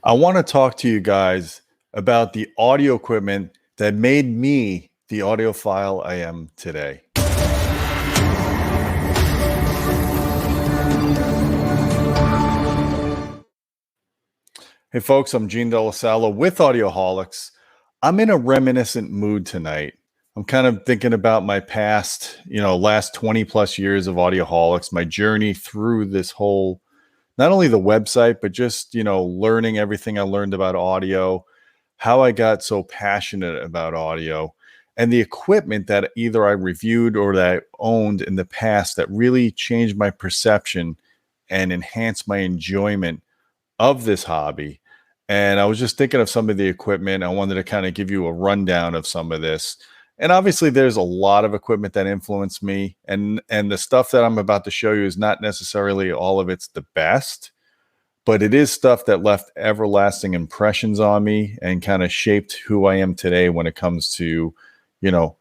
I want to talk to you guys about the audio equipment that made me the audiophile I am today. Hey folks, I'm Gene Delasalo with Audioholics. I'm in a reminiscent mood tonight. I'm kind of thinking about my past, last 20 plus years of Audioholics, my journey through this whole, not only the website, but just, learning everything I learned about audio, how I got so passionate about audio, and the equipment that either I reviewed or that I owned in the past that really changed my perception and enhanced my enjoyment of this hobby. And I was just thinking of some of the equipment. I wanted to kind of give you a rundown of some of this. And obviously there's a lot of equipment that influenced me, and the stuff that I'm about to show you is not necessarily all of it's the best, but it is stuff that left everlasting impressions on me and kind of shaped who I am today when it comes to, you know,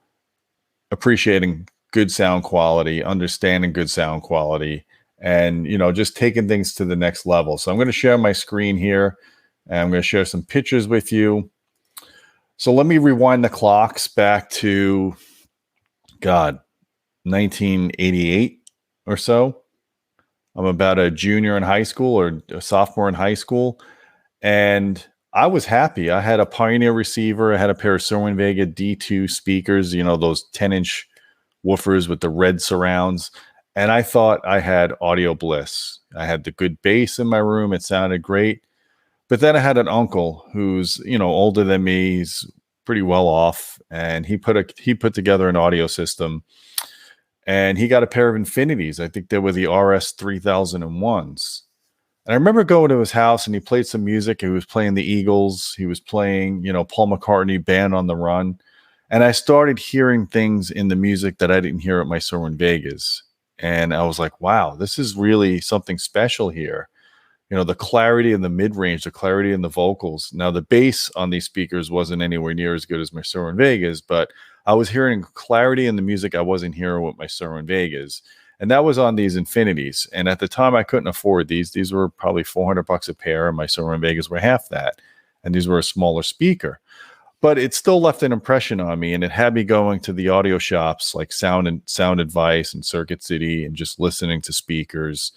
appreciating good sound quality, understanding good sound quality, and, just taking things to the next level. So I'm going to share my screen here, and I'm going to share some pictures with you. So let me rewind the clocks back to, 1988 or so. I'm about a junior in high school or a sophomore in high school. And I was happy. I had a Pioneer receiver. I had a pair of Cerwin-Vega D2 speakers, those 10-inch woofers with the red surrounds. And I thought I had audio bliss. I had the good bass in my room. It sounded great. But then I had an uncle who's, older than me. He's pretty well off. And he put together an audio system. And he got a pair of Infinities. I think they were the RS 3001s. And I remember going to his house and he played some music. He was playing the Eagles. He was playing, Paul McCartney, Band on the Run. And I started hearing things in the music that I didn't hear at my Cerwin-Vegas. And I was like, wow, this is really something special here. The clarity in the mid-range, the clarity in the vocals. Now, the bass on these speakers wasn't anywhere near as good as my Cerwin-Vegas, but I was hearing clarity in the music I wasn't hearing with my Cerwin-Vegas. And that was on these Infinities. And at the time, I couldn't afford these. These were probably $400 a pair, and my Cerwin-Vegas were half that. And these were a smaller speaker. But it still left an impression on me, and it had me going to the audio shops like Sound Advice and Circuit City and just listening to speakers.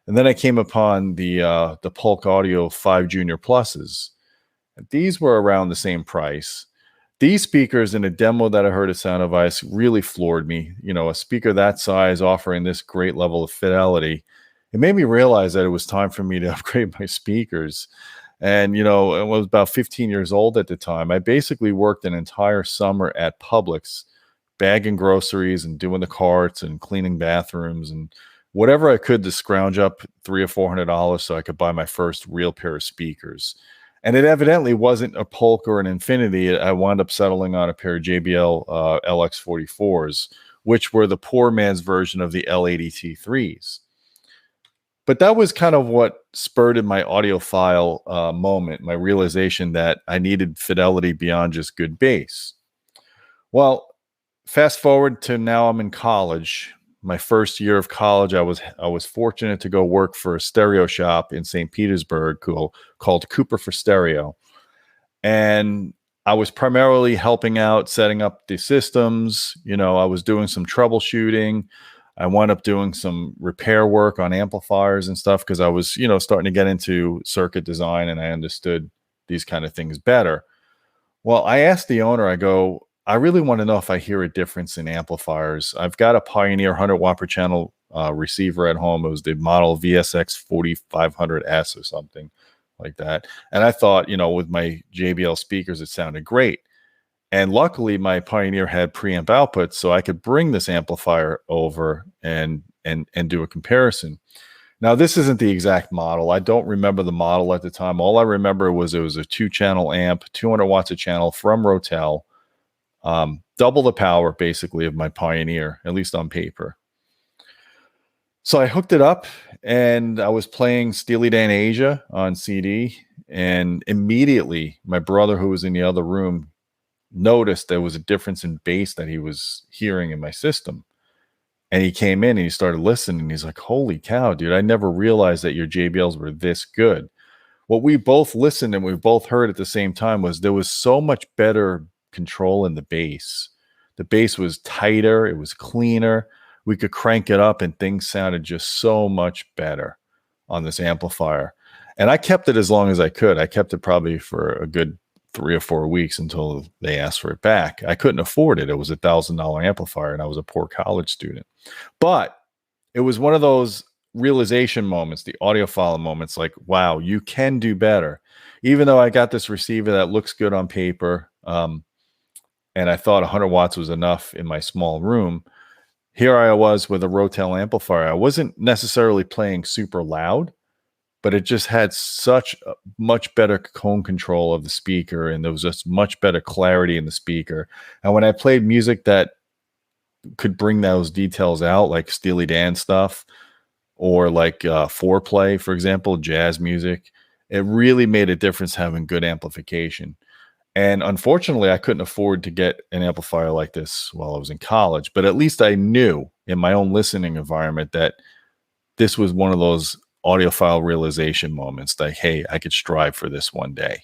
And then I came upon the Polk Audio 5 Junior Pluses. These were around the same price. These speakers in a demo that I heard at Sound Advice really floored me. A speaker that size offering this great level of fidelity. It made me realize that it was time for me to upgrade my speakers. And, I was about 15 years old at the time. I basically worked an entire summer at Publix, bagging groceries and doing the carts and cleaning bathrooms and whatever I could to scrounge up $300 or $400 so I could buy my first real pair of speakers. And it evidently wasn't a Polk or an Infinity. I wound up settling on a pair of JBL LX44s, which were the poor man's version of the L80T3s. But that was kind of what spurred my audiophile moment, my realization that I needed fidelity beyond just good bass. Well, fast forward to now I'm in college. My first year of college, I was fortunate to go work for a stereo shop in St. Petersburg called Cooper for Stereo. And I was primarily helping out, setting up the systems. I was doing some troubleshooting. I wound up doing some repair work on amplifiers and stuff because I was, starting to get into circuit design and I understood these kind of things better. Well, I asked the owner, I really want to know if I hear a difference in amplifiers. I've got a Pioneer 100 watt per channel receiver at home. It was the model VSX 4500S or something like that. And I thought, with my JBL speakers, it sounded great. And luckily, my Pioneer had preamp outputs, so I could bring this amplifier over and do a comparison. Now, this isn't the exact model. I don't remember the model at the time. All I remember was it was a 2-channel amp, 200 watts a channel from Rotel. Double the power, basically, of my Pioneer, at least on paper. So I hooked it up, and I was playing Steely Dan Asia on CD, and immediately my brother, who was in the other room, noticed there was a difference in bass that he was hearing in my system. And he came in and he started listening, and he's like, holy cow, dude, I never realized that your JBLs were this good. what we both listened and we both heard at the same time was there was so much better control in the bass. The bass was tighter, it was cleaner. We could crank it up and things sounded just so much better on this amplifier. And I kept it as long as I could. I kept it probably for a good 3 or 4 weeks until they asked for it back. I couldn't afford it. It was $1,000 amplifier and I was a poor college student. But it was one of those realization moments, the audiophile moments, like, wow, you can do better. Even though I got this receiver that looks good on paper, and I thought 100 watts was enough in my small room, here I was with a Rotel amplifier. I wasn't necessarily playing super loud, but it just had such much better tone control of the speaker, and there was just much better clarity in the speaker. And when I played music that could bring those details out, like Steely Dan stuff, or like foreplay, for example, jazz music, it really made a difference having good amplification. And unfortunately, I couldn't afford to get an amplifier like this while I was in college, but at least I knew in my own listening environment that this was one of those audiophile realization moments that, hey, I could strive for this one day.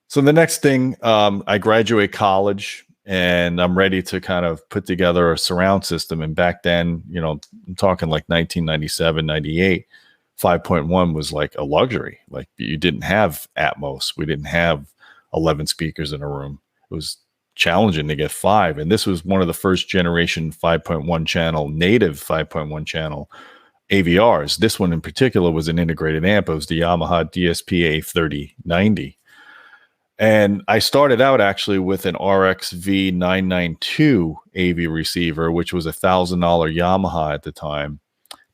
So the next thing, I graduate college and I'm ready to kind of put together a surround system. And back then, you know, I'm talking like 1997, 98, 5.1 was like a luxury. Like you didn't have Atmos. We didn't have 11 speakers in a room. It was challenging to get 5. And this was one of the first generation 5.1 channel, native 5.1 channel AVRs. This one in particular was an integrated amp. It was the Yamaha DSP-A3090. And I started out actually with an RXV992 AV receiver, which was $1,000 Yamaha at the time.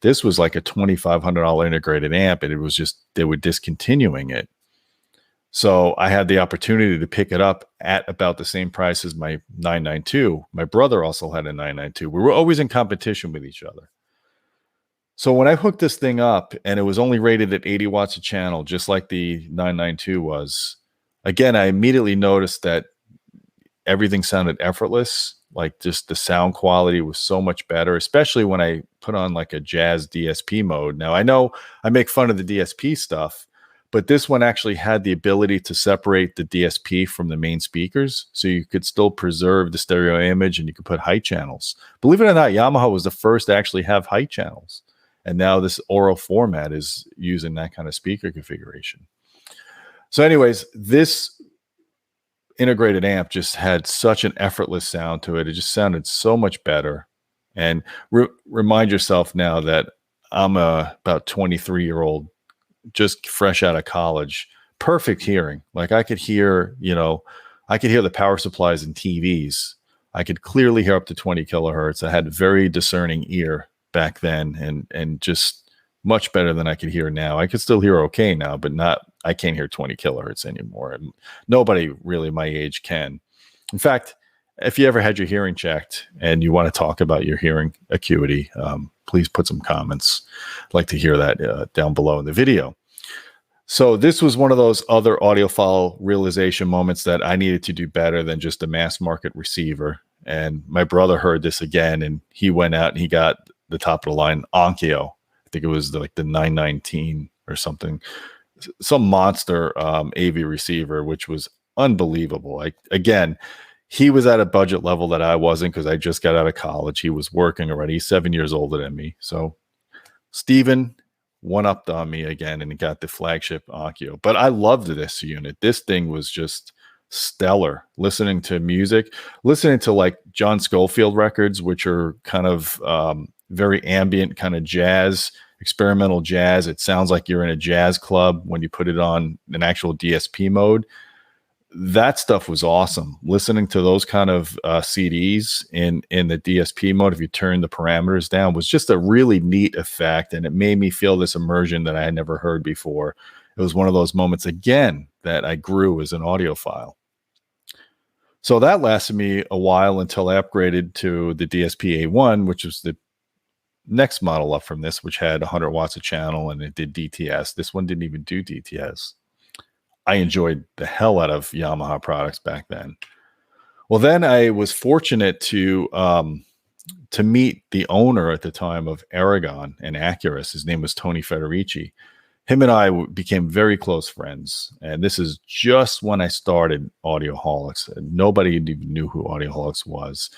This was like a $2,500 integrated amp, and it was just, they were discontinuing it. So I had the opportunity to pick it up at about the same price as my 992. My brother also had a 992. We were always in competition with each other. So when I hooked this thing up and it was only rated at 80 watts a channel, just like the 992 was, again, I immediately noticed that everything sounded effortless. Like just the sound quality was so much better, especially when I put on like a jazz DSP mode. Now I know I make fun of the DSP stuff, but this one actually had the ability to separate the DSP from the main speakers. So you could still preserve the stereo image and you could put height channels. Believe it or not, Yamaha was the first to actually have height channels. And now this Oro format is using that kind of speaker configuration. So anyways, this integrated amp just had such an effortless sound to it. It just sounded so much better. And remind yourself now that I'm a about 23-year-old, just fresh out of college, perfect hearing. Like I could hear, you know, I could hear the power supplies in TVs. I could clearly hear up to 20 kilohertz. I had a very discerning ear back then, and just much better than I could hear now. I could still hear okay now, but I can't hear 20 kilohertz anymore. And nobody really my age can. In fact, if you ever had your hearing checked and you want to talk about your hearing acuity, please put some comments. I'd like to hear that down below in the video. So this was one of those other audiophile realization moments that I needed to do better than just a mass market receiver. And my brother heard this again, and he went out and he got the top of the line Onkyo. I think it was like the 919 or something, some monster AV receiver, which was unbelievable. Again, he was at a budget level that I wasn't because I just got out of college. He was working already. He's 7 years older than me. So Steven one-upped on me again and got the flagship Onkyo. But I loved this unit. This thing was just stellar. Listening to music, listening to like John Scofield records, which are kind of very ambient kind of jazz, experimental jazz. It sounds like you're in a jazz club when you put it on an actual DSP mode. That stuff was awesome. Listening to those kind of CDs in the DSP mode, if you turn the parameters down, was just a really neat effect. And it made me feel this immersion that I had never heard before. It was one of those moments, again, that I grew as an audiophile. So that lasted me a while until I upgraded to the DSP-A1, which was the next model up from this, which had 100 watts a channel and it did DTS. This one didn't even do DTS. I enjoyed the hell out of Yamaha products back then. Well, then I was fortunate to meet the owner at the time of Aragon and Acurus. His name was Tony Federici. him and I became very close friends. And this is just when I started Audioholics. Nobody even knew who Audioholics was.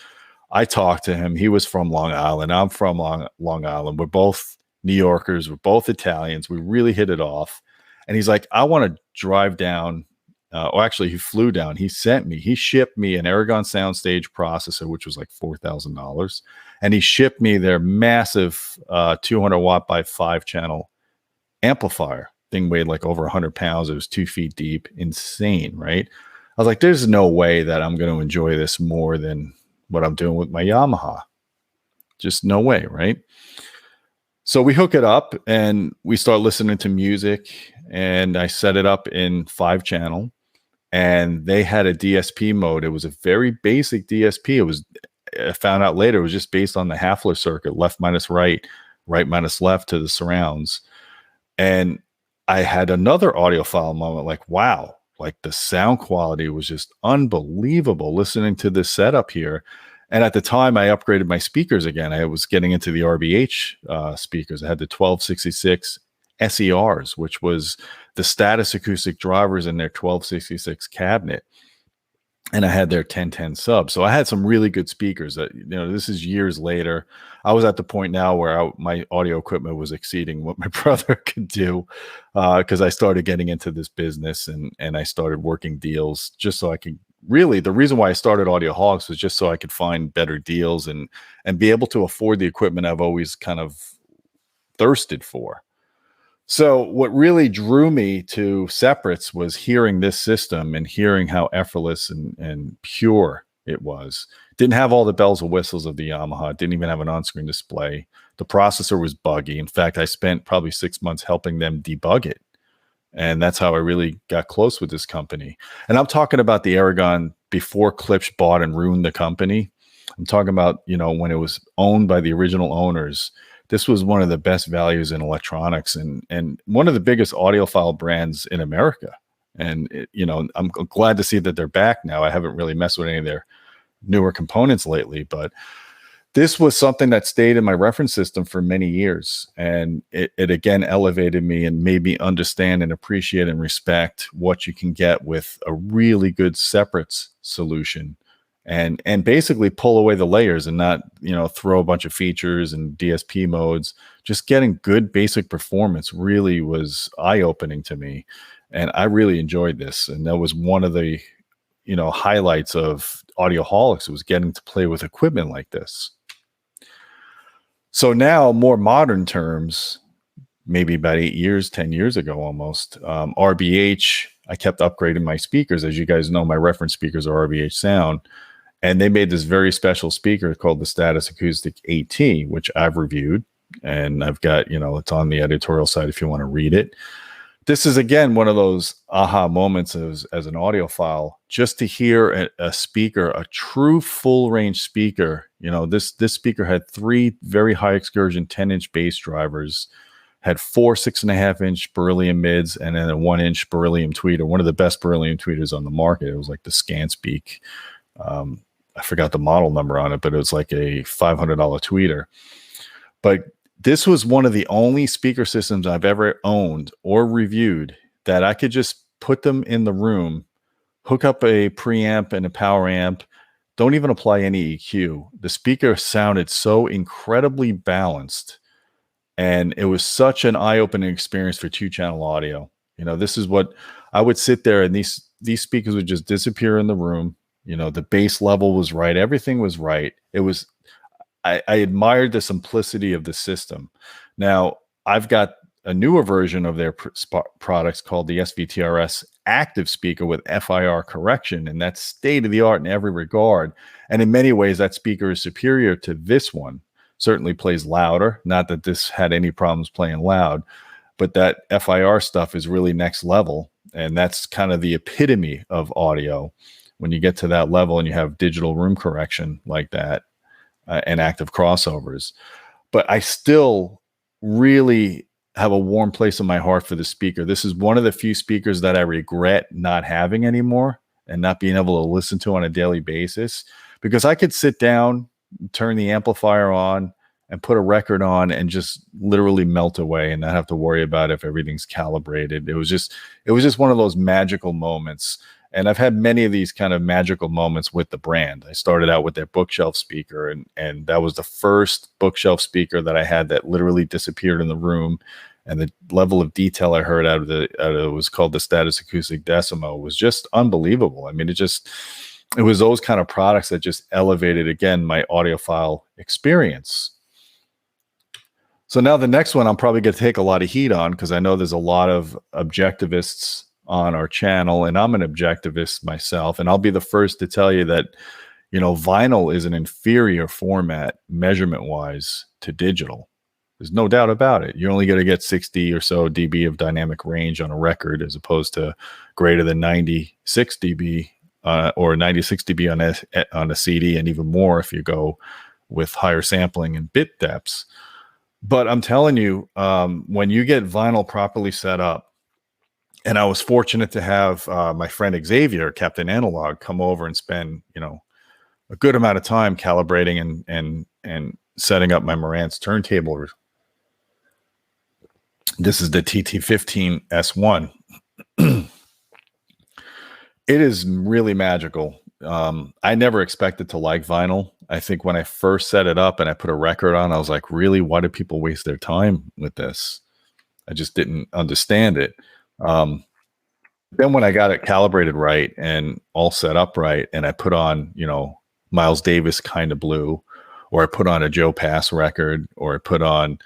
I talked to him. He was from Long Island. I'm from Long Island. We're both New Yorkers. We're both Italians. We really hit it off. And he's like, I want to drive down. Or actually, he flew down. He shipped me an Aragon soundstage processor, which was like $4,000. And he shipped me their massive 200 watt by 5 channel amplifier. Thing weighed like over 100 pounds. It was 2 feet deep. Insane, right? I was like, there's no way that I'm going to enjoy this more than what I'm doing with my Yamaha. Just no way, right? So we hook it up and we start listening to music, and I set it up in 5 channel, and they had a DSP mode. It was a very basic DSP. It was, I found out later, it was just based on the Hafler circuit, left minus right, right minus left to the surrounds. And I had another audiophile moment, like, wow, like the sound quality was just unbelievable listening to this setup here. And at the time, I upgraded my speakers again. I was getting into the RBH speakers. I had the 1266 SERs, which was the Status acoustic drivers in their 1266 cabinet. And I had their 1010 sub. So I had some really good speakers. This is years later. I was at the point now where my audio equipment was exceeding what my brother could do, because I started getting into this business and I started working deals just so I could really, the reason why I started Audioholics was just so I could find better deals and be able to afford the equipment I've always kind of thirsted for. So what really drew me to Separates was hearing this system and hearing how effortless and pure it was. Didn't have all the bells and whistles of the Yamaha. Didn't even have an on-screen display. The processor was buggy. In fact, I spent probably 6 months helping them debug it. And that's how I really got close with this company. And I'm talking about the Aragon before Klipsch bought and ruined the company. I'm talking about, when it was owned by the original owners. This was one of the best values in electronics and one of the biggest audiophile brands in America. And, I'm glad to see that they're back now. I haven't really messed with any of their newer components lately, but this was something that stayed in my reference system for many years. And it again elevated me and made me understand and appreciate and respect what you can get with a really good Separates solution. And basically pull away the layers and not, throw a bunch of features and DSP modes. Just getting good basic performance really was eye-opening to me. And I really enjoyed this. And that was one of the, highlights of Audioholics, was getting to play with equipment like this. So now, more modern terms, maybe about 8 years, 10 years ago almost, RBH, I kept upgrading my speakers. As you guys know, my reference speakers are RBH sound. And they made this very special speaker called the Status Acoustic AT, which I've reviewed. And I've got, it's on the editorial side if you want to read it. This is, again, one of those aha moments as an audiophile, just to hear a speaker, a true full range speaker. This speaker had 3 very high excursion 10-inch bass drivers, had 4 6.5-inch beryllium mids, and then a 1-inch beryllium tweeter, one of the best beryllium tweeters on the market. It was like the Scanspeak. I forgot the model number on it, but it was like a $500 tweeter. But this was one of the only speaker systems I've ever owned or reviewed that I could just put them in the room, hook up a preamp and a power amp, don't even apply any EQ. The speaker sounded so incredibly balanced, and it was such an eye-opening experience for 2-channel audio. This is what I would sit there, and these speakers would just disappear in the room. The bass level was right. Everything was right. It was, I admired the simplicity of the system. Now, I've got a newer version of their products called the SVTRS active speaker with FIR correction, and that's state of the art in every regard. And in many ways, that speaker is superior to this one. Certainly plays louder. Not that this had any problems playing loud, but that FIR stuff is really next level. And that's kind of the epitome of audio. When you get to that level and you have digital room correction like that and active crossovers. But I still really have a warm place in my heart for the speaker. This is one of the few speakers that I regret not having anymore and not being able to listen to on a daily basis, because I could sit down, turn the amplifier on, and put a record on and just literally melt away and not have to worry about if everything's calibrated. It was just one of those magical moments. And I've had many of these kind of magical moments with the brand. I started out with their bookshelf speaker, and that was the first bookshelf speaker that I had that literally disappeared in the room. And the level of detail I heard out of it was called the Status Acoustic Decimo was just unbelievable. I mean, it was those kind of products that just elevated, again, my audiophile experience. So now the next one I'm probably going to take a lot of heat on, because I know there's a lot of objectivists on our channel, and I'm an objectivist myself. And I'll be the first to tell you that, vinyl is an inferior format measurement-wise to digital. There's no doubt about it. You're only going to get 60 or so dB of dynamic range on a record, as opposed to greater than 96 dB or 96 dB on a CD, and even more if you go with higher sampling and bit depths. But I'm telling you, when you get vinyl properly set up, and I was fortunate to have my friend Xavier, Captain Analog, come over and spend, a good amount of time calibrating and setting up my Marantz turntable. This is the TT15 S1. It is really magical. I never expected to like vinyl. I think when I first set it up and I put a record on, I was like, really, why do people waste their time with this? I just didn't understand it. Then when I got it calibrated right and all set up right, and I put on, Miles Davis Kind of Blue, or I put on a Joe Pass record, or I put on,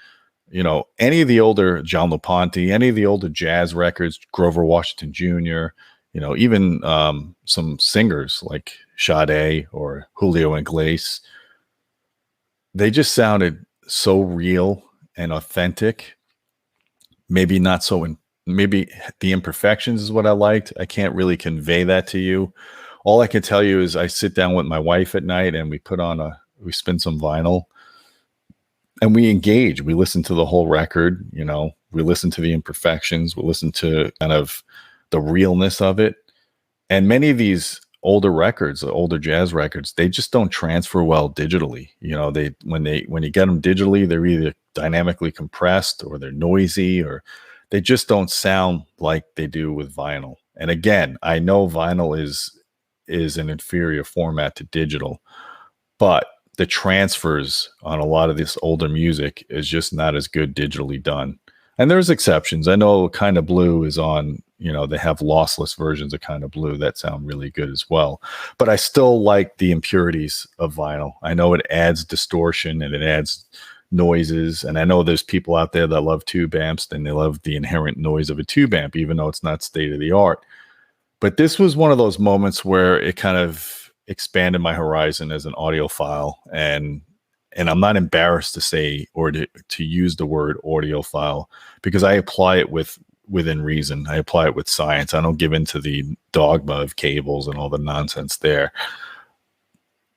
any of the older John LaPonte, any of the older jazz records, Grover Washington Jr., even some singers like Sade or Julio Iglesias, they just sounded so real and authentic. Maybe not so, maybe the imperfections is what I liked. I can't really convey that to you. All I can tell you is I sit down with my wife at night and we we spin some vinyl and we engage. We listen to the whole record, we listen to the imperfections, we listen to kind of the realness of it. And many of these older records, older jazz records, they just don't transfer well digitally. When you get them digitally, they're either dynamically compressed or they're noisy, or they just don't sound like they do with vinyl. And again, I know vinyl is an inferior format to digital, but the transfers on a lot of this older music is just not as good digitally done. And there's exceptions. I know Kind of Blue is on, they have lossless versions of Kind of Blue that sound really good as well. But I still like the impurities of vinyl. I know it adds distortion and it adds noises. And I know there's people out there that love tube amps and they love the inherent noise of a tube amp, even though it's not state of the art. But this was one of those moments where it kind of expanded my horizon as an audiophile. And I'm not embarrassed to say or to use the word audiophile, because I apply it within reason. I apply it with science. I don't give into the dogma of cables and all the nonsense there.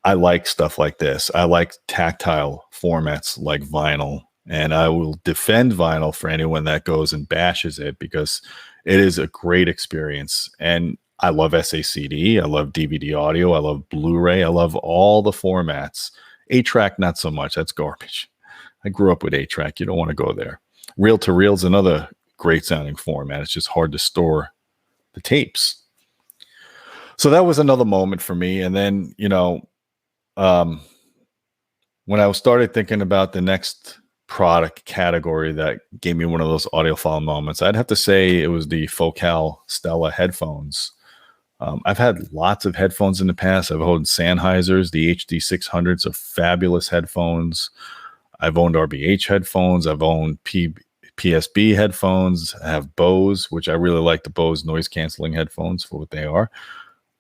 I like stuff like this. I like tactile formats like vinyl, and I will defend vinyl for anyone that goes and bashes it, because it is a great experience. And I love SACD. I love DVD audio. I love Blu-ray. I love all the formats. 8-track, not so much. That's garbage. I grew up with 8-track. You don't want to go there. Reel-to-reel is another great sounding format. It's just hard to store the tapes. So that was another moment for me. And then, when I started thinking about the next product category that gave me one of those audiophile moments, I'd have to say it was the Focal Stellia headphones. I've had lots of headphones in the past. I've owned Sennheisers. The HD600s are fabulous headphones. I've owned RBH headphones. I've owned PSB headphones. I have Bose, which I really like the Bose noise canceling headphones for what they are.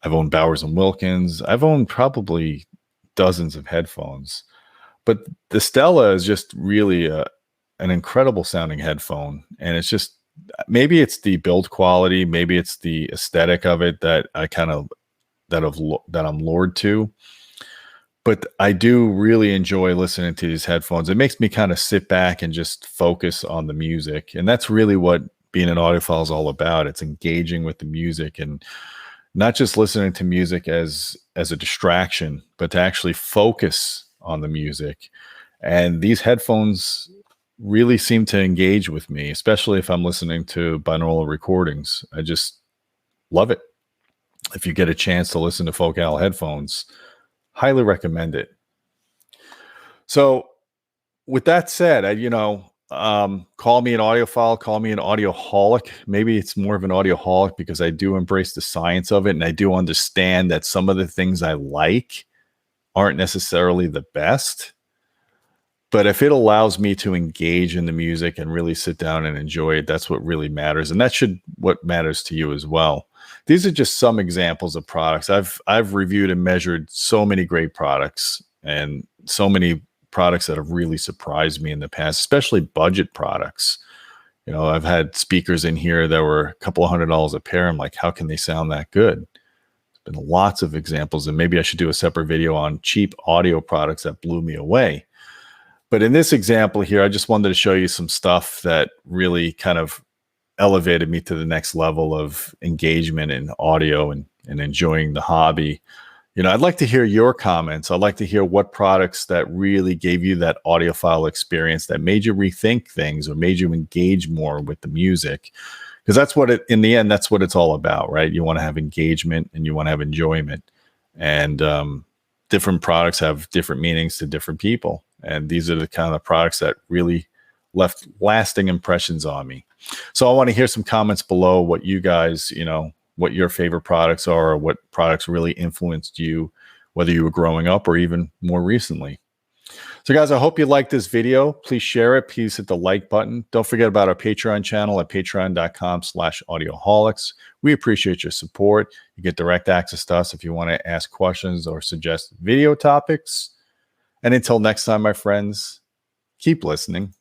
I've owned Bowers and Wilkins. I've owned probably dozens of headphones. But the Stellia is just really an incredible sounding headphone. And it's just, maybe it's the build quality, maybe it's the aesthetic of it that I'm lured to. But I do really enjoy listening to these headphones. It makes me kind of sit back and just focus on the music. And that's really what being an audiophile is all about. It's engaging with the music and not just listening to music as a distraction, but to actually focus on the music And these headphones really seem to engage with me, especially if I'm listening to binaural recordings. I just love it. If you get a chance to listen to Polk headphones, highly recommend it. So with that said, call me an audiophile, call me an audioholic. Maybe it's more of an audioholic because I do embrace the science of it. And I do understand that some of the things I like aren't necessarily the best. But if it allows me to engage in the music and really sit down and enjoy it, that's what really matters. And that should what matters to you as well. These are just some examples of products. I've reviewed and measured so many great products and so many products that have really surprised me in the past, especially budget products. I've had speakers in here that were a couple of $100 a pair. I'm like, how can they sound that good? There's been lots of examples, and maybe I should do a separate video on cheap audio products that blew me away. But in this example here, I just wanted to show you some stuff that really kind of elevated me to the next level of engagement in audio and enjoying the hobby. I'd like to hear your comments. I'd like to hear what products that really gave you that audiophile experience that made you rethink things or made you engage more with the music. Because that's what in the end, that's what it's all about, right? You want to have engagement and you want to have enjoyment. And different products have different meanings to different people. And these are the kind of products that really left lasting impressions on me. So I want to hear some comments below what you guys, what your favorite products are, or what products really influenced you, whether you were growing up or even more recently. So guys, I hope you liked this video. Please share it. Please hit the like button. Don't forget about our Patreon channel at patreon.com/audioholics. We appreciate your support. You get direct access to us if you want to ask questions or suggest video topics. And until next time, my friends, keep listening.